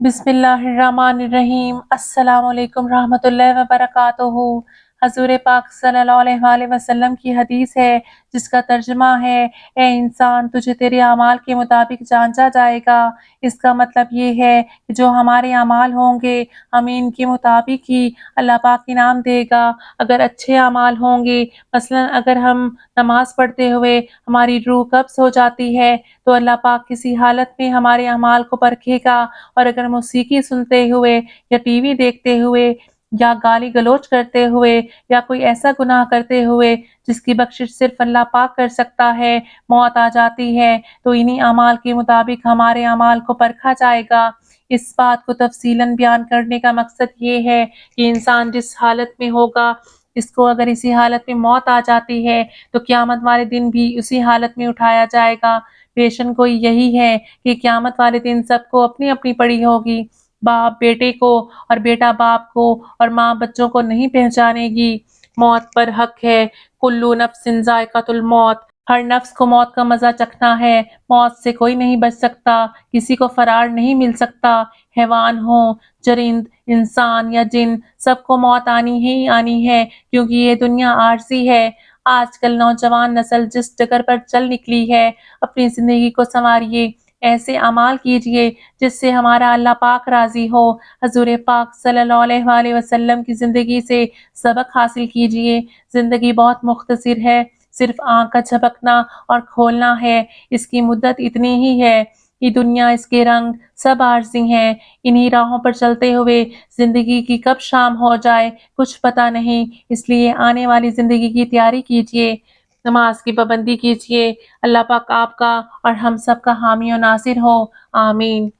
बिस्मिल्लाहिर्रहमानिर्रहीम। अस्सलामुअलैकुम रहमतुल्लाहि व बरकातुहू। हज़ूर पाक सल्लल्लाहु अलैहि वसल्लम की हदीस है जिसका तर्जुमा है, ए इंसान तुझे तेरे अमाल के मुताबिक जांचा जाएगा। इसका मतलब ये है कि जो हमारे अमाल होंगे हमें इनके मुताबिक ही अल्लाह पाक इनाम देगा। अगर अच्छे अमाल होंगे, मसलन अगर हम नमाज़ पढ़ते हुए हमारी रूह कब्ज़ हो जाती है तो अल्लाह पाक किसी हालत में हमारे अमाल को परखेगा, और अगर मौसीकी सुनते हुए या टीवी देखते हुए या गाली गलौज करते हुए या कोई ऐसा गुनाह करते हुए जिसकी बख्शिश सिर्फ अल्लाह पाक कर सकता है, मौत आ जाती है, तो इन्हीं अमाल के मुताबिक हमारे अमाल को परखा जाएगा। इस बात को तफसीलन बयान करने का मकसद ये है कि इंसान जिस हालत में होगा, इसको अगर इसी हालत में मौत आ जाती है तो क़यामत वाले दिन भी उसी हालत में उठाया जाएगा। पेशन गोई यही है कि क़यामत वाले दिन सबको अपनी-अपनी पड़ी होगी। बाप बेटे को और बेटा बाप को और माँ बच्चों को नहीं पहचानेगी। मौत पर हक है, कुल्लू नफ्सिन ज़ायक़तुल मौत। हर नफ्स को मौत का मज़ा चखना है। मौत से कोई नहीं बच सकता, किसी को फ़रार नहीं मिल सकता। हैवान हो, चरिंद, इंसान या जिन, सबको मौत आनी ही आनी है, क्योंकि ये दुनिया आरज़ी है। आजकल नौजवान नस्ल जिस डगर पर चल निकली है, अपनी ज़िंदगी को सँवारिए, ऐसे अमाल कीजिए जिससे हमारा अल्लाह पाक राज़ी हो। हज़ूर पाक सल्लल्लाहु अलैहि वसल्लम की ज़िंदगी से सबक हासिल कीजिए। ज़िंदगी बहुत मुख्तसर है, सिर्फ़ आँख का झपकना और खोलना है, इसकी मुद्दत इतनी ही है। ये दुनिया, इसके रंग सब आरज़ी हैं। इन्हीं राहों पर चलते हुए ज़िंदगी की कब शाम हो जाए कुछ पता नहीं, इसलिए आने वाली ज़िंदगी की तैयारी कीजिए, नमाज की पाबंदी कीजिए। अल्लाह पाक आपका और हम सब का हामी और नासिर हो। आमीन।